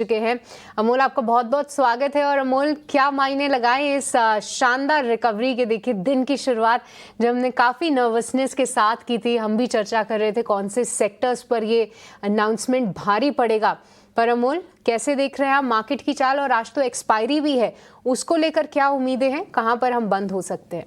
चुके हैं। अमोल, आपका बहुत बहुत स्वागत है। और अमोल, क्या मायने लगाए इस शानदार रिकवरी के? देखिए, दिन की शुरुआत जब हमने काफ़ी नर्वसनेस के साथ की थी, हम भी चर्चा कर रहे थे कौन से सेक्टर्स पर ये अनाउंसमेंट भारी पड़ेगा। पर अमोल, कैसे देख रहे हैं आप मार्केट की चाल? और आज तो एक्सपायरी भी है, उसको लेकर क्या उम्मीदें हैं? कहाँ पर हम बंद हो सकते हैं?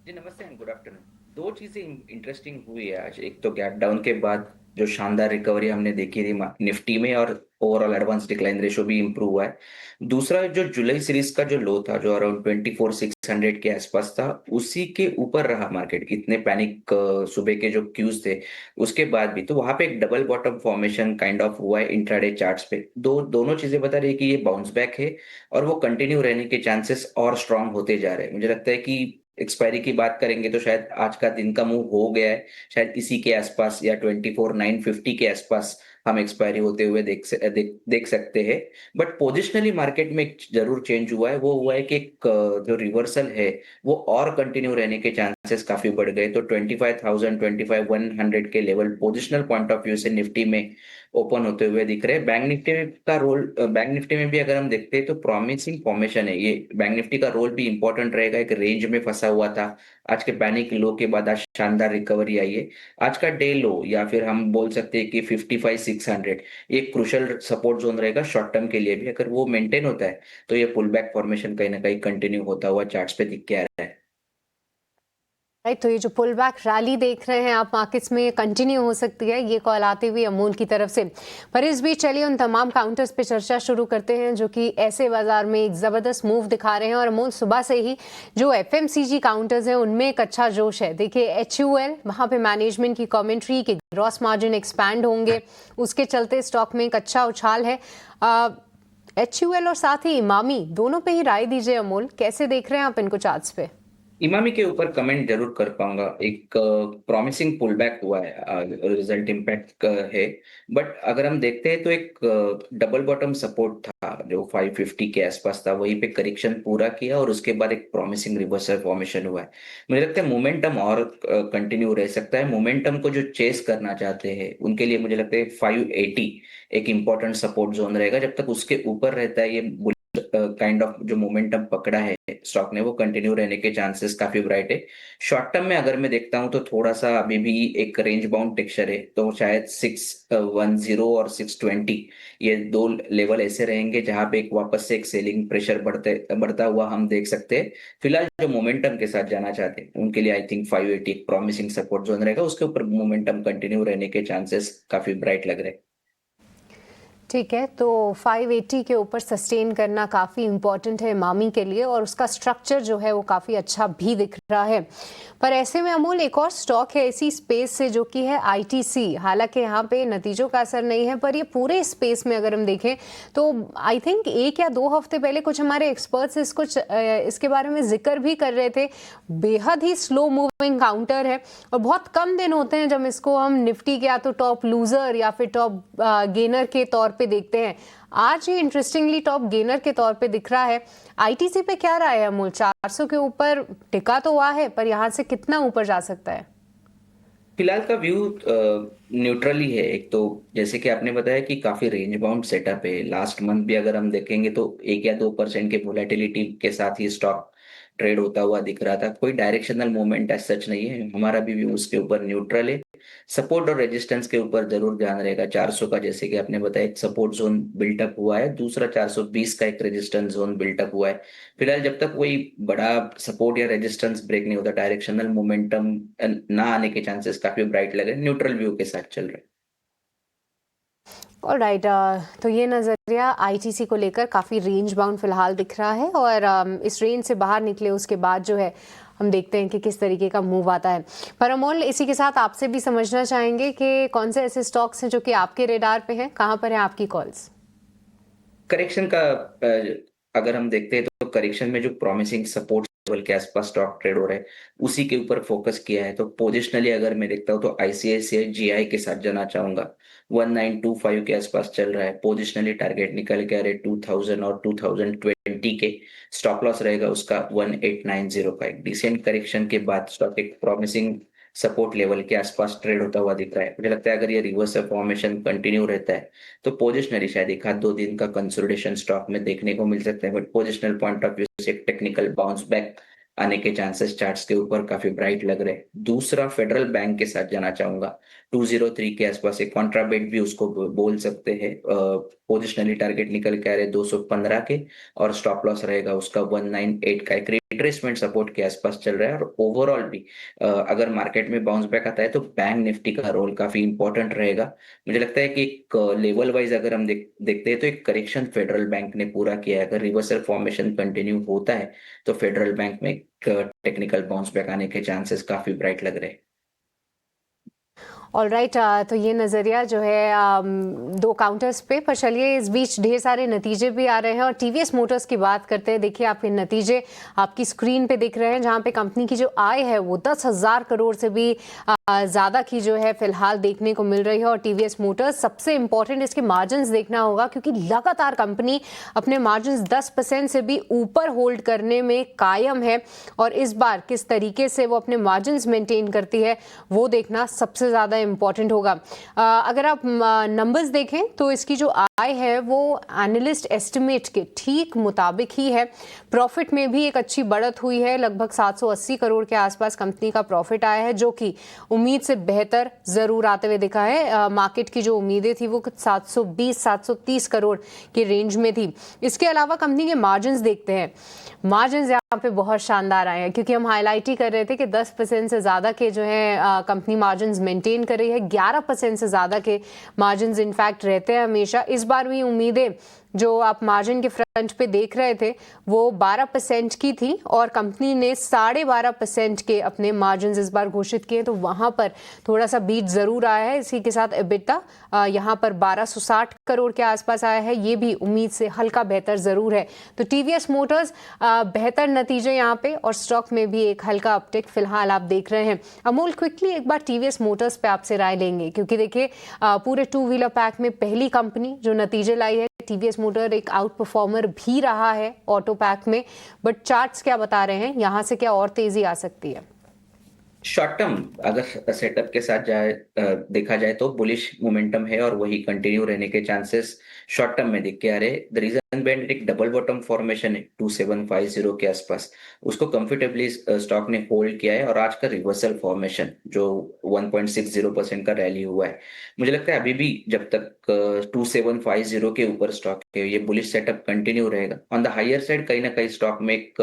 जी नमस्ते एंड गुड आफ्टरनून। दो चीजें इंटरेस्टिंग हुई है आज। एक तो गैप डाउन के बाद जो शानदार रिकवरी हमने देखी थी निफ्टी में, और ओवरऑल एडवांस डिक्लाइन रेशो भी इंप्रूव हुआ है। दूसरा, जो जुलाई सीरीज का जो लो था, जो अराउंड 24,600 के आसपास था, उसी के ऊपर रहा मार्केट। इतने पैनिक सुबह के जो क्यूज थे उसके बाद भी, तो वहां पे एक double bottom formation kind of हुआ है इंट्राडे चार्ट्स पे। दोनों चीजें बता रही है कि ये बाउंस बैक है और वो कंटिन्यू रहने के चांसेस और स्ट्रांग होते जा रहे हैं। मुझे लगता है कि एक्सपायरी की बात करेंगे तो शायद आज का दिन का मूव हो गया है, शायद इसी के आसपास या 24,950 के आसपास हम एक्सपायरी होते हुए देख सकते हैं। बट पोजिशनली मार्केट में एक जरूर चेंज हुआ है। वो हुआ है कि एक जो रिवर्सल है वो और कंटिन्यू रहने के चांसेस काफी बढ़ गए। तो 25,000 25,100 के level positional point of view से निफ्टी में ओपन होते हुए दिख रहे हैं। बैंक निफ्टी में भी अगर हम देखते हैं तो प्रॉमिसिंग फॉर्मेशन है ये। बैंक निफ्टी का रोल भी इंपॉर्टेंट रहेगा। एक रेंज में फंसा हुआ था, आज के पैनिक लो के बाद आज शानदार रिकवरी आई है। आज का डे लो या फिर हम बोल सकते हैं कि 55,600 एक क्रूशल सपोर्ट जोन रहेगा शॉर्ट टर्म के लिए भी। अगर वो मेंटेन होता है तो ये पुल बैक फॉर्मेशन कहीं ना कहीं कंटिन्यू होता हुआ चार्ट्स पे दिख के आ रहा है। राइट, तो ये जो पुल बैक रैली देख रहे हैं आप मार्केट्स में, कंटिन्यू हो सकती है, ये कॉल आती हुई अमूल की तरफ से। पर इस बीच चलिए उन तमाम काउंटर्स पे चर्चा शुरू करते हैं जो कि ऐसे बाजार में एक जबरदस्त मूव दिखा रहे हैं। और अमूल, सुबह से ही जो एफएमसीजी काउंटर्स हैं उनमें एक अच्छा जोश है। देखिए, एचयूएल, वहां पे मैनेजमेंट की कमेंट्री कि ग्रॉस मार्जिन एक्सपैंड होंगे, उसके चलते स्टॉक में एक अच्छा उछाल है। एचयूएल और साथ ही इमामी, दोनों पे ही राय दीजिए अमूल, कैसे देख रहे हैं आप इनको चार्ट्स पे? इमामी के ऊपर कमेंट जरूर कर पाऊंगा। एक प्रॉमिसिंग पुल बैक हुआ है, रिजल्ट इम्पैक्ट है। बट अगर हम देखते हैं तो एक डबल बॉटम सपोर्ट था जो 550 के आसपास था, वहीं पे करेक्शन पूरा किया और उसके बाद एक प्रॉमिसिंग रिवर्सल फॉर्मेशन हुआ है। मुझे लगता है मोमेंटम और कंटिन्यू रह सकता है। मोमेंटम को जो चेस करना चाहते हैं उनके लिए मुझे लगता है 580 एक इंपॉर्टेंट सपोर्ट जोन रहेगा। जब तक उसके ऊपर रहता है, ये काइंड ऑफ जो मोमेंटम पकड़ा है स्टॉक ने वो कंटिन्यू रहने के चांसेस काफी ब्राइट है। शॉर्ट टर्म में अगर मैं देखता हूं तो थोड़ा सा अभी भी एक रेंज बाउंड टेक्सचर है, तो शायद 610 और 620 ये दो लेवल ऐसे रहेंगे जहां पे एक वापस से एक सेलिंग प्रेशर बढ़ता हुआ हम देख सकते हैं। फिलहाल जो मोमेंटम के साथ जाना चाहते हैं उनके लिए आई थिंक 580 एक प्रॉमिसिंग सपोर्ट जोन रहेगा। उसके ऊपर मोमेंटम कंटिन्यू रहने के चांसेस काफी ब्राइट लग रहे हैं। ठीक है, तो 580 के ऊपर सस्टेन करना काफ़ी इम्पॉर्टेंट है मामी के लिए, और उसका स्ट्रक्चर जो है वो काफ़ी अच्छा भी दिख रहा है। पर ऐसे में अमूल, एक और स्टॉक है इसी स्पेस से जो कि है आईटीसी। हालांकि यहाँ पे नतीजों का असर नहीं है, पर ये पूरे स्पेस में अगर हम देखें तो आई थिंक 1 या 2 हफ्ते पहले कुछ हमारे एक्सपर्ट्स इसके बारे में जिक्र भी कर रहे थे। बेहद ही स्लो मूविंग काउंटर है और बहुत कम दिन होते हैं जब इसको हम निफ्टी के या तो टॉप लूजर या फिर टॉप गेनर के तौर पे देखते हैं। आज ये इंटरेस्टिंगली टॉप गेनर के तौर पे दिख रहा है। आईटीसी पे क्या राय है अमूल? 400 के ऊपर टिका तो हुआ है, पर यहां से कितना ऊपर जा सकता है? फिलहाल का व्यू न्यूट्रल ही है। एक तो जैसे कि आपने बताया कि काफी रेंज बाउंड सेटअप है। लास्ट मंथ भी अगर हम देखेंगे तो 1 या 2% के वोलेटिलिटी के साथ ही स्टॉक ट्रेड होता हुआ दिख रहा था। कोई डायरेक्शनल मूवमेंट एज सच नहीं है। हमारा भी व्यू उसके ऊपर न्यूट्रल है। सपोर्ट और रेजिस्टेंस के ऊपर जरूर ध्यान रहेगा। 400 का जैसे कि आपने बताया एक सपोर्ट जोन बिल्टअप हुआ है, दूसरा 420 का एक रेजिस्टेंस जोन बिल्टअप हुआ है। फिलहाल जब तक कोई बड़ा सपोर्ट या रेजिस्टेंस ब्रेक नहीं होता, डायरेक्शनल मोमेंटम ना आने के चांसेस काफी ब्राइट लग रहे हैं। न्यूट्रल व्यू के साथ चल रहे हैं। ऑलराइट, तो ये नज़रिया आईटीसी को लेकर काफ़ी रेंज बाउंड फिलहाल दिख रहा है, और इस रेंज से बाहर निकले उसके बाद जो है हम देखते हैं कि किस तरीके का मूव आता है। पर अमोल, इसी के साथ आपसे भी समझना चाहेंगे कि कौन से ऐसे स्टॉक्स हैं जो कि आपके रेडार पे हैं, कहाँ पर हैं आपकी कॉल्स? करेक्शन का अगर हम देखते हैं तो करेक्शन में जो प्रॉमिसिंग सपोर्ट लेवल के आसपास स्टॉक ट्रेड हो रहा है उसी के ऊपर फोकस किया है। तो पोजिशनली अगर मैं देखता हूँ तो आईसीआईसीआई जीआई के साथ जाना चाहूंगा। 1925 के आसपास चल रहा है। पोजिशनली टारगेट निकल के आ रहे 2000 और 2020 के। स्टॉप लॉस रहेगा उसका 1890 का। एक डिसेंट करेक्शन के बाद स्टॉक एक प्रॉमिसिंग सपोर्ट लेवल के आसपास ट्रेड होता हुआ दिख रहा है। मुझे लगता है अगर ये रिवर्सल फॉर्मेशन कंटिन्यू रहता है तो पोजिशनरी शायद एक आध 2 दिन का कंसोलिडेशन स्टॉक में देखने को मिल सकता है, but positional point of view से एक टेक्निकल बाउंस बैक आने के चांसेस चार्ट्स के ऊपर काफी ब्राइट लग रहे हैं। दूसरा फेडरल बैंक के साथ जाना चाहूंगा, 203 के आसपास एक कॉन्ट्राबेट भी उसको बोल सकते हैं। पोजिशनली टारगेट निकल के आ रहे 215 के, और स्टॉप लॉस रहेगा उसका 198 का। एक रिट्रेसमेंट सपोर्ट के आसपास चल रहा है। और ओवरऑल भी अगर मार्केट में बाउंस बैक आता है तो बैंक निफ्टी का रोल काफी इंपॉर्टेंट रहेगा। मुझे लगता है कि एक लेवल वाइज अगर हम देखते हैं तो एक करेक्शन फेडरल बैंक ने पूरा किया है। अगर रिवर्सल फॉर्मेशन कंटिन्यू होता है तो फेडरल बैंक में टेक्निकल बाउंस बैक आने के चांसेस काफी ब्राइट लग रहे हैं। ऑलराइट, तो ये नज़रिया जो है दो काउंटर्स पे, पर चलिए इस बीच ढेर सारे नतीजे भी आ रहे हैं और टीवीएस मोटर्स की बात करते हैं। देखिए आपके नतीजे आपकी स्क्रीन पे दिख रहे हैं, जहां पे कंपनी की जो आय है वो 10,000 करोड़ से भी ज़्यादा की जो है फिलहाल देखने को मिल रही है। और टीवीएस मोटर्स सबसे इंपॉर्टेंट इसके मार्जिन देखना होगा, क्योंकि लगातार कंपनी अपने मार्जिन 10% से भी ऊपर होल्ड करने में कायम है, और इस बार किस तरीके से वो अपने मार्जिन मेंटेन करती है वो देखना सबसे ज़्यादा इंपॉर्टेंट होगा। अगर आप नंबर्स देखें तो इसकी जो आय है वो एनालिस्ट एस्टिमेट के ठीक मुताबिक ही है। प्रॉफिट में भी एक अच्छी बढ़त हुई है, लगभग 780 करोड़ के आसपास कंपनी का प्रॉफिट आया है, जो कि उम्मीद से बेहतर जरूर आते हुए दिखा है। मार्केट की जो उम्मीदें थी वो कुछ 720-730 करोड़ के रेंज में थी। इसके अलावा कंपनी के मार्जिन देखते हैं, मार्जिन यहाँ पे बहुत शानदार आए हैं, क्योंकि हम हाईलाइट ही कर रहे थे कि 10% से ज़्यादा के जो है कंपनी मार्जिन मेंटेन कर रही है। 11% से ज़्यादा के मार्जिन इनफैक्ट रहते हैं हमेशा। इस बार भी उम्मीदें जो आप मार्जिन के फ्रंट पे देख रहे थे वो 12% की थी, और कंपनी ने 12.5% के अपने मार्जिन इस बार घोषित किए, तो वहां पर थोड़ा सा बीट जरूर आया है। इसी के साथ एबिटा यहाँ पर 1260 करोड़ के आसपास आया है, ये भी उम्मीद से हल्का बेहतर जरूर है। तो टीवीएस मोटर्स बेहतर नतीजे यहाँ पे, और स्टॉक में भी एक हल्का अपटिक फिलहाल आप देख रहे हैं। अमोल, क्विकली एक बार टीवीएस मोटर्स पे आपसे राय लेंगे, क्योंकि देखिए पूरे 2 व्हीलर पैक में पहली कंपनी जो नतीजे लाई है। टीवीएस मोटर एक आउट परफॉर्मर भी रहा है ऑटो पैक में, बट चार्ट्स क्या बता रहे हैं, यहां से क्या और तेजी आ सकती है? शॉर्ट टर्म अगर सेटअप के साथ देखा जाए तो बुलिश मोमेंटम है, और वही कंटिन्यू रहने के चांसेस शॉर्ट टर्म में दिख के आ रहे। द रीजन बैंड एक डबल बॉटम फॉर्मेशन है 2750 के आसपास, उसको कंफर्टेबली स्टॉक ने होल्ड किया है। और आज का रिवर्सल फॉर्मेशन जो 1.60% का रैली हुआ है, मुझे लगता है अभी भी जब तक 2750 के ऊपर स्टॉक है ये बुलिश सेटअप कंटिन्यू रहेगा। ऑन द हायर साइड कहीं ना कहीं स्टॉक में एक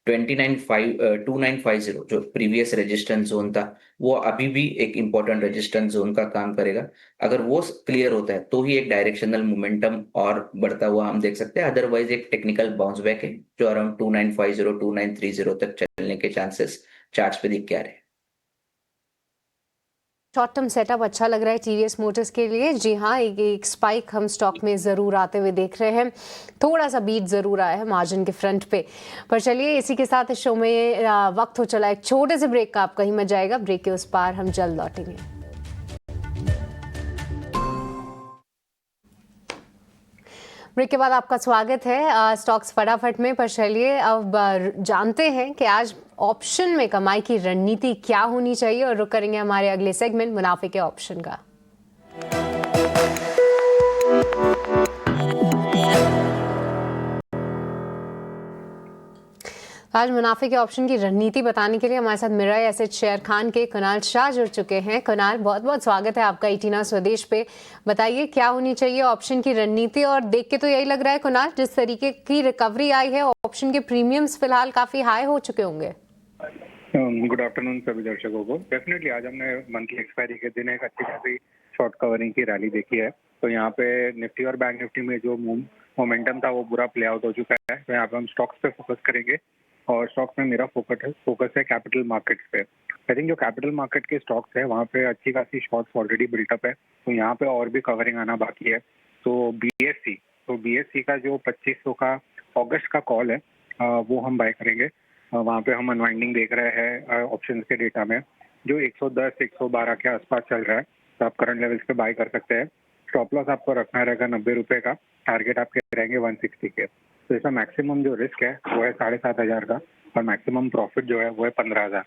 2950 जो प्रीवियस रेजिस्टेंस जोन था वो अभी भी एक इंपॉर्टेंट रेजिस्टेंस जोन का काम करेगा। अगर वो क्लियर होता है तो ही एक डायरेक्शनल मोमेंटम और बढ़ता हुआ हम देख सकते हैं। अदरवाइज एक टेक्निकल बाउंस बैक है जो अराउंड 2950 2930 तक चलने के चांसेस चार्ट्स पे दिख के आ रहे हैं। शॉर्ट टर्म सेटअप अच्छा लग रहा है टीवीएस मोटर्स के लिए। जी हाँ, एक स्पाइक हम स्टॉक में ज़रूर आते हुए देख रहे हैं, थोड़ा सा बीट ज़रूर आया है मार्जिन के फ्रंट पे। पर चलिए इसी के साथ इस शो में वक्त हो चला एक छोटे से ब्रेक का, आप कहीं मत जाएगा, ब्रेक के उस पार हम जल्द लौटेंगे। ब्रेक के बाद आपका स्वागत है स्टॉक्स फटाफट में। पर चलिए अब जानते हैं कि आज ऑप्शन में कमाई की रणनीति क्या होनी चाहिए, और रुक करेंगे हमारे अगले सेगमेंट मुनाफे के ऑप्शन का। आज मुनाफे के ऑप्शन की रणनीति बताने के लिए हमारे साथ मिराई एसेट शेयर खान के कुणाल शाह जुड़ चुके हैं। कुणाल, बहुत बहुत स्वागत है आपका इटीना स्वदेश पे। बताइए क्या होनी चाहिए ऑप्शन की रणनीति, और देख के तो यही लग रहा है कुणाल, जिस तरीके की रिकवरी आई है ऑप्शन के प्रीमियम्स फिलहाल काफी हाई हो चुके होंगे। गुड आफ्टरनून सभी दर्शकों को। डेफिनेटली आज हमने मंथली एक्सपायरी के दिन एक अच्छी खासी शॉर्ट कवरिंग की रैली देखी है। तो यहाँ पे निफ्टी और बैंक निफ्टी में जो मोमेंटम था वो पूरा प्ले आउट हो चुका है। तो यहाँ पे हम स्टॉक्स पे फोकस करेंगे, और स्टॉक्स में मेरा फोकस है कैपिटल मार्केट्स पे। आई थिंक जो कैपिटल मार्केट के स्टॉक्स है वहाँ पे अच्छी खासी शॉर्ट्स ऑलरेडी बिल्टअप है, तो यहाँ पे और भी कवरिंग आना बाकी है। तो बीएससी का जो 2500 का अगस्त का कॉल है वो हम बाय करेंगे। वहाँ पे हम अनवाइंडिंग देख रहे हैं ऑप्शंस के डेटा में, जो 110 112 के आसपास चल रहा है। तो आप करंट लेवल्स पे बाय कर सकते हैं। स्टॉप लॉस आपको रखना रहेगा 90 रुपए का, टारगेट आपके रहेंगे 160 के। तो इसका मैक्सिमम जो रिस्क है वो है 7,500 का, और मैक्सिमम प्रॉफिट जो है वो है 15,000।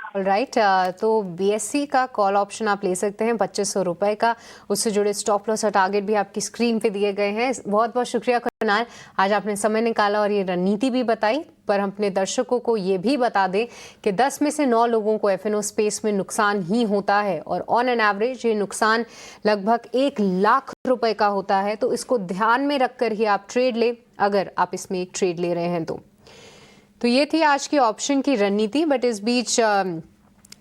ऑलराइट, तो बीएससी का कॉल ऑप्शन आप ले सकते हैं 2500 रुपए का। उससे जुड़े स्टॉप लॉस और टारगेट भी आपकी स्क्रीन पे दिए गए हैं। बहुत बहुत शुक्रिया कुणाल, आज आपने समय निकाला और ये रणनीति भी बताई। पर हम अपने दर्शकों को ये भी बता दें कि 10 में से 9 लोगों को एफएनओ स्पेस में नुकसान ही होता है और ऑन एन एवरेज ये नुकसान लगभग 1 लाख रुपए का होता है। तो इसको ध्यान में रखकर ही आप ट्रेड लें, अगर आप इसमें एक ट्रेड ले रहे हैं तो ये थी आज की ऑप्शन की रणनीति। बट इस बीच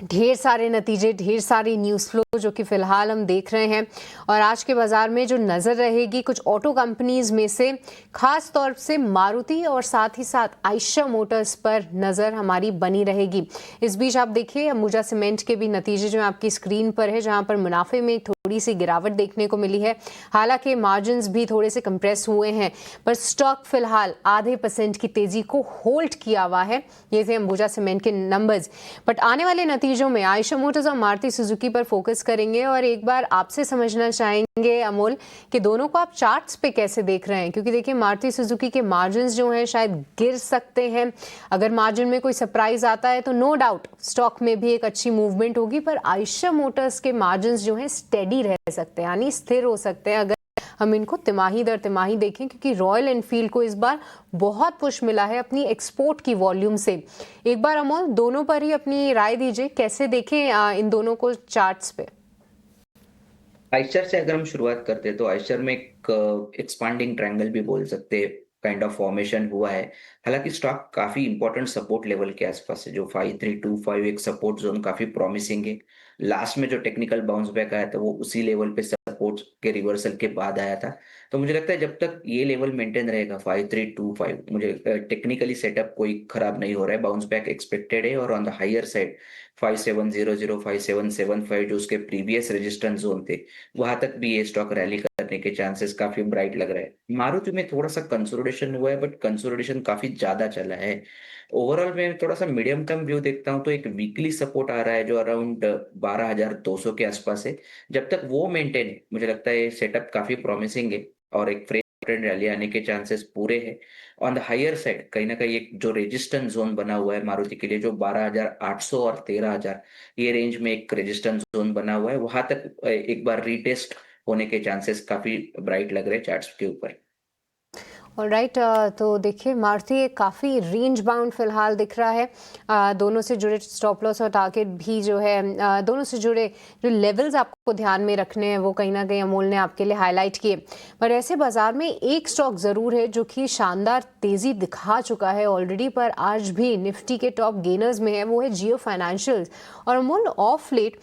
ढेर सारे नतीजे, ढेर सारी न्यूज़ फ्लो जो कि फिलहाल हम देख रहे हैं। और आज के बाजार में जो नज़र रहेगी कुछ ऑटो कंपनीज में से, खास तौर से मारुति और साथ ही साथ आयशा मोटर्स पर नज़र हमारी बनी रहेगी। इस बीच आप देखिए अंबुजा सीमेंट के भी नतीजे जो आपकी स्क्रीन पर है, जहां पर मुनाफे में थोड़ी सी गिरावट देखने को मिली है। हालांकि मार्जिन्स भी थोड़े से कंप्रेस हुए हैं, पर स्टॉक फिलहाल ½ % की तेजी को होल्ड किया हुआ है। ये थे अंबुजा सीमेंट के नंबर्स। बट आने वाले नतीजों में आयशा मोटर्स और मारुति सुजुकी पर फोकस करेंगे और एक बार आपसे समझना चाहेंगे अमोल कि दोनों को आप चार्ट्स पे कैसे देख रहे हैं, क्योंकि देखिए मारुति सुजुकी के मार्जिन्स जो हैं शायद गिर सकते हैं। अगर मार्जिन में कोई सरप्राइज आता है तो नो डाउट स्टॉक में भी एक अच्छी मूवमेंट होगी, पर आयशा मोटर्स के मार्जिन्स जो हैं स्टेडी रह सकते हैं, यानी स्थिर हो सकते हैं अगर हम इनको तिमाही दर तिमाही देखें, क्योंकि रॉयल एनफील्ड को इस बार बहुत पुश मिला है अपनी एक्सपोर्ट की वॉल्यूम से। एक बार अमोल दोनों पर ही अपनी राय दीजिए, कैसे देखें इन दोनों को चार्ट्स पे। आइशर से अगर हम शुरुआत करते हैं तो आइशर में एक एक्सपांडिंग ट्रायंगल भी बोल सकते हैं, काइंड ऑफ फॉर्मेशन हुआ है। हालांकि स्टॉक काफी इंपॉर्टेंट सपोर्ट लेवल के आसपास है, जो 5325 एक सपोर्ट जोन काफी प्रॉमिसिंग है। लास्ट में जो टेक्निकल बाउंस बैक आया था वो उसी लेवल पे सपोर्ट के रिवर्सल के बाद आया था। तो मुझे लगता है जब तक ये लेवल मेंटेन रहेगा 5325, मुझे टेक्निकली सेटअप कोई खराब नहीं हो रहा है, बाउंस बैक एक्सपेक्टेड है। और ऑन द हायर साइड 5700 5775 जो उसके प्रीवियस रेजिस्टेंस जोन थे, वहां तक भी ये स्टॉक रैली करने के चांसेस काफी ब्राइट लग रहा है। मारुति में थोड़ा सा कंसोलिडेशन हुआ है, बट कंसोलिडेशन काफी ज्यादा चला है। ओवरऑल मैं थोड़ा सा मीडियम टर्म व्यू देखता हूं तो एक वीकली सपोर्ट आ रहा है जो अराउंड 12,200 के आसपास है। जब तक वो मेंटेन है, मुझे लगता है सेटअप काफी प्रॉमिसिंग है और एक फ्रेश ट्रेंड रैली आने के चांसेस पूरे हैं। ऑन द हायर साइड कहीं ना कहीं एक जो रेजिस्टेंस जोन बना हुआ है मारुति के लिए, जो 12,800 और 13,000 ये रेंज में एक रेजिस्टेंस जोन बना हुआ है, वहां तक एक बार रीटेस्ट होने के चांसेस काफी ब्राइट लग रहे हैं चार्ट्स के ऊपर। ऑलराइट, तो देखिए मारुति काफ़ी रेंज बाउंड फिलहाल दिख रहा है। दोनों से जुड़े स्टॉप लॉस और टारगेट भी जो है, दोनों से जुड़े जो लेवल्स आपको ध्यान में रखने हैं वो कहीं ना कहीं अमोल ने आपके लिए हाईलाइट किए। पर ऐसे बाजार में एक स्टॉक ज़रूर है जो कि शानदार तेज़ी दिखा चुका है ऑलरेडी, पर आज भी निफ्टी के टॉप गेनर्स में है, वो है जियो फाइनेंशियल्स। और अमोल ऑफ लेट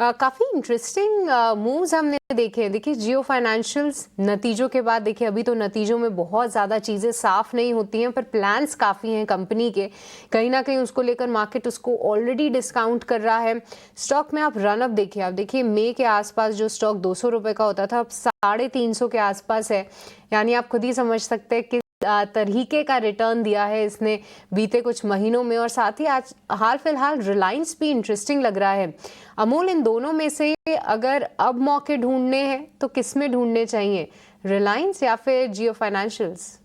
काफ़ी इंटरेस्टिंग मूव्स हमने देखे हैं। देखिए जियो फाइनेंशियल्स नतीजों के बाद, देखिए अभी तो नतीजों में बहुत ज़्यादा चीज़ें साफ नहीं होती हैं, पर प्लान्स काफ़ी हैं कंपनी के, कहीं ना कहीं उसको लेकर मार्केट उसको ऑलरेडी डिस्काउंट कर रहा है। स्टॉक में आप रनअप देखिए, आप देखिए मई के आसपास जो स्टॉक 200 रुपये का होता था अब 350 के आसपास है, यानी आप खुद ही समझ सकते हैं कि तरीके का रिटर्न दिया है इसने बीते कुछ महीनों में। और साथ ही आज हाल फिलहाल रिलायंस भी इंटरेस्टिंग लग रहा है। अमूल इन दोनों में से अगर अब मौके ढूंढने हैं तो किस में ढूंढने चाहिए, रिलायंस या फिर जियो फाइनेंशियल्स?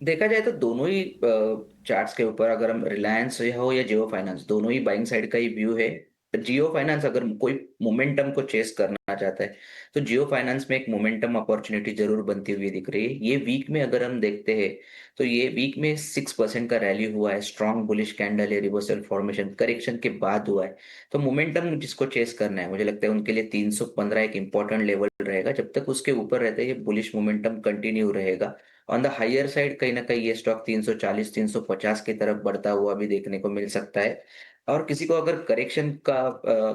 देखा जाए तो दोनों ही चार्ट्स के ऊपर अगर हम रिलायंस हो या जियो फाइनेंस, दोनों ही बाइंग साइड का ही व्यू है। जियो फाइनेंस अगर कोई मोमेंटम को चेस करना चाहता है तो जियो फाइनेंस में एक मोमेंटम अपॉर्चुनिटी जरूर बनती हुई दिख रही है। ये वीक में अगर हम देखते हैं तो ये वीक में 6% का रैली हुआ है, स्ट्रॉन्ग बुलिश कैंडल है, रिवर्सल फॉर्मेशन करेक्शन के बाद हुआ है। तो मोमेंटम जिसको चेस करना है, मुझे लगता है उनके लिए 315 एक इंपॉर्टेंट लेवल रहेगा। जब तक उसके ऊपर रहता है ये बुलिश मोमेंटम कंटिन्यू रहेगा। ऑन द हायर साइड कहीं ना कहीं ये स्टॉक 340 350 की तरफ बढ़ता हुआ भी देखने को मिल सकता है। और किसी को अगर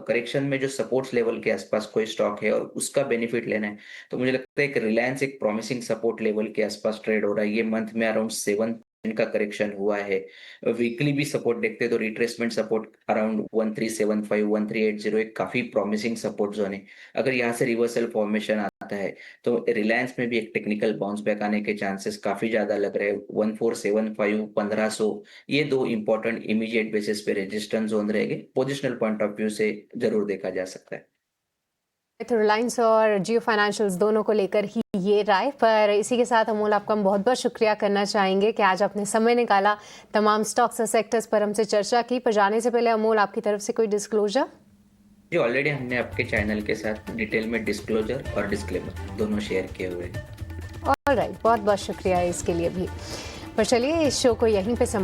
करेक्शन में जो सपोर्ट्स लेवल के आसपास कोई स्टॉक है और उसका बेनिफिट लेना है, तो मुझे लगता है कि रिलायंस एक प्रॉमिसिंग सपोर्ट लेवल के आसपास ट्रेड हो रहा है। ये मंथ में अराउंड 7% का करेक्शन हुआ है। वीकली भी सपोर्ट देखते हैं तो रिट्रेसमेंट सपोर्ट अराउंड 1375 1380 एक काफी प्रॉमिसिंग सपोर्ट जोन है। अगर यहाँ से रिवर्सल फॉर्मेशन आता है तो रिलायंस में भी एक टेक्निकल बाउंस बैक आने के चांसेस काफी ज्यादा लग रहे हैं। 1475 1500 ये दो इंपॉर्टेंट इमीडिएट बेसिस पे रेजिस्टेंस जोन रहेंगे, पोजिशनल पॉइंट ऑफ व्यू से जरूर देखा जा सकता है। तो रिलायंस और जियो फाइनेंशियल्स दोनों को लेकर ही ये राय। पर इसी के साथ अमोल आपका हम बहुत बहुत शुक्रिया करना चाहेंगे कि आज आपने समय निकाला, तमाम स्टॉक्स और सेक्टर्स पर हमसे चर्चा की। पर जाने से पहले अमोल, आपकी तरफ से कोई डिस्क्लोजर? जी, ऑलरेडी हमने आपके चैनल के साथ डिटेल में डिस्क्लोजर और डिस्क्लेमर दोनों शेयर किए हुए हैं। ऑलराइट, बहुत बहुत शुक्रिया इसके लिए भी। पर चलिए इस शो को यहीं पे